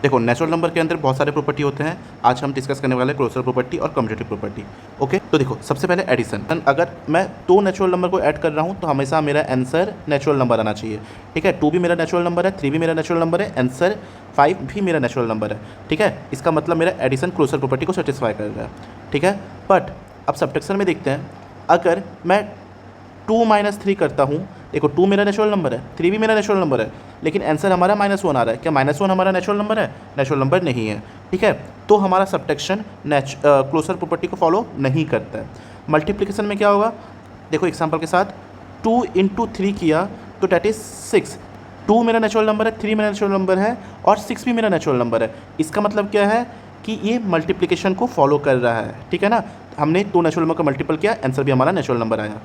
देखो natural number के अंदर बहुत सारे प्रॉपर्टी होते हैं, आज हम डिस्कस करने वाले हैं क्लोजर प्रॉपर्टी और कम्यूटेटिव प्रॉपर्टी। ओके, तो देखो सबसे पहले एडिशन। अगर मैं 2 नेचुरल नंबर को ऐड कर रहा हूँ तो हमेशा मेरा आंसर नेचुरल नंबर आना चाहिए। ठीक है, 2 भी मेरा नेचुरल नंबर है, 3 भी मेरा नेचुरल नंबर है, आंसर 5 भी मेरा नेचुरल नंबर है। ठीक है, इसका मतलब मेरा एडिशन क्लोजर प्रॉपर्टी को सेटिस्फाई कर रहा है। ठीक है, बट अब सब्ट्रैक्शन में देखते हैं, अगर मैं 2 - 3 करता हूँ, देखो 2 मेरा नेचुरल नंबर है, 3 भी मेरा नेचुरल नंबर है, लेकिन आंसर हमारा -1 आ रहा है। क्या -1 हमारा नेचुरल नंबर है? नेचुरल नंबर नहीं है। ठीक है, तो हमारा सब्ट्रैक्शन क्लोजर प्रॉपर्टी को फॉलो नहीं करता है। मल्टीप्लिकेशन में क्या होगा, देखो एग्जांपल के साथ 2 × 3 किया तो डेट इज 6। 2 मेरा नेचुरल नंबर है, 3 मेरा नेचुरल नंबर है और 6 भी मेरा नेचुरल नंबर है। इसका मतलब क्या है कि ये मल्टीप्लिकेशन को फॉलो कर रहा है। ठीक है ना, हमने 2 नेचुरल नंबर का मल्टीपल किया, आंसर भी हमारा नेचुरल नंबर आया।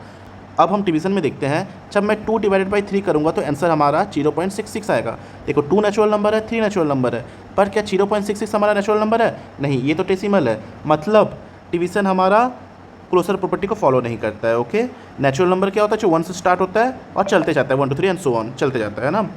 अब हम डिवीजन में देखते हैं, जब मैं 2 / 3 करूँगा तो आंसर हमारा 0.66 आएगा। देखो 2 नेचुरल नंबर है, 3 नेचुरल नंबर है, पर क्या 0.66 हमारा नेचुरल नंबर है? नहीं, ये तो डेसिमल है, मतलब डिवीजन हमारा क्लोजर प्रॉपर्टी को फॉलो नहीं करता है। ओके, नेचुरल नंबर क्या होता है? जो 1 से स्टार्ट होता है और चलते जाता है, 1 2 3 एंड सो ऑन चलते जाता है ना।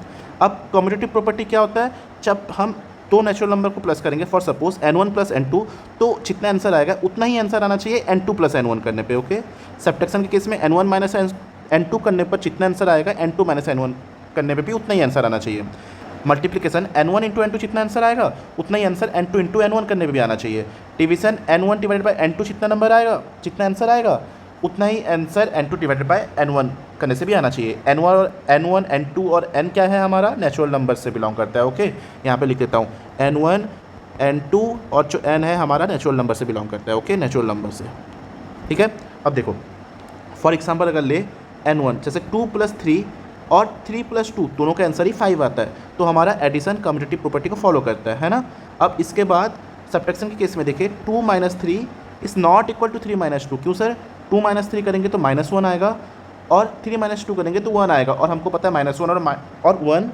अब कम्यूटेटिव प्रॉपर्टी क्या होता है? जब हम 2 नेचुरल नंबर को प्लस करेंगे, फॉर सपोज n1 + n2, तो जितना आंसर आएगा उतना ही आंसर आना चाहिए n2 + n1 करने पे। ओके, सब्ट्रैक्शन के केस में n1 - n2 करने पर जितना आंसर आएगा n2 - n1 करने पे भी उतना ही आंसर आना चाहिए। मल्टीप्लिकेशन n1 × n2 जितना आंसर आएगा उतना ही आंसर n2 × n1 करने पे भी आना चाहिए। डिवीजन n1 / n2 जितना नंबर आएगा, जितना आंसर आएगा उतना ही आंसर n2 / n1 करने से भी आना चाहिए। n1 n2 और n क्या है हमारा? नेचुरल नंबर से बिलोंग करता है। ओके, यहाँ पे लिख देता हूँ n1 n2 और जो n है हमारा नेचुरल नंबर से बिलोंग करता है। ओके, नेचुरल नंबर से। ठीक है, अब देखो फॉर एग्जांपल अगर ले n1, जैसे 2 + 3 और 3 + 2 दोनों का आंसर ही 5 आता है, तो हमारा एडिशन कम्यूटेटिव प्रॉपर्टी को फॉलो करता है ना। अब इसके बाद सब्ट्रैक्शन के केस में देखिए 2 - 3 इज़ नॉट इक्वल टू 3 - 2। क्यों सर? 2 - 3 करेंगे तो -1 आएगा और 3 - 2 करेंगे तो 1 आएगा, और हमको पता है -1 और 1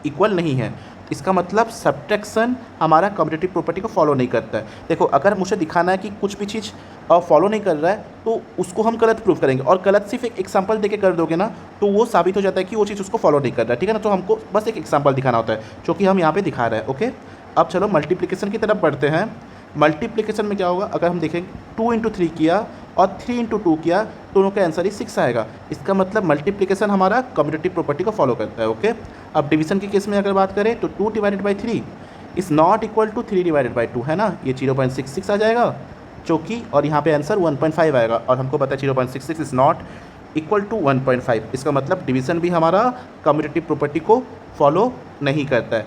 इक्वल नहीं है। इसका मतलब सब्ट्रैक्शन हमारा कम्यूटेटिव प्रॉपर्टी को फॉलो नहीं करता है। देखो अगर मुझे दिखाना है कि कुछ भी चीज़ फॉलो नहीं कर रहा है तो उसको हम गलत प्रूफ करेंगे, और गलत सिर्फ एक एग्जांपल देके कर दोगे ना तो वो साबित हो जाता है कि वो चीज़ उसको फॉलो नहीं कर रहा है। ठीक है ना, तो हमको बस एक एग्जांपल दिखाना होता है जो कि हम यहाँ पे दिखा रहे हैं। ओके, अब चलो मल्टीप्लिकेशन की तरफ बढ़ते हैं। मल्टीप्लिकेशन में क्या होगा, अगर हम देखें 2 × 3 किया और 3 × 2 किया, दोनों का आंसर ही 6 आएगा। इसका मतलब मल्टीप्लिकेशन हमारा कम्यूटेटिव प्रॉपर्टी को फॉलो करता है। ओके, अब डिवीजन के केस में अगर बात करें तो 2 / 3 इज़ नॉट इक्वल टू 3 / 2 है ना, ये 0.66 आ जाएगा जो कि, और यहाँ पे आंसर 1.5 आएगा, और हमको पता है 0.66 इज़ नॉट इक्वल टू 1.5। इसका मतलब डिवीजन भी हमारा कम्यूटेटिव प्रॉपर्टी को फॉलो नहीं करता है।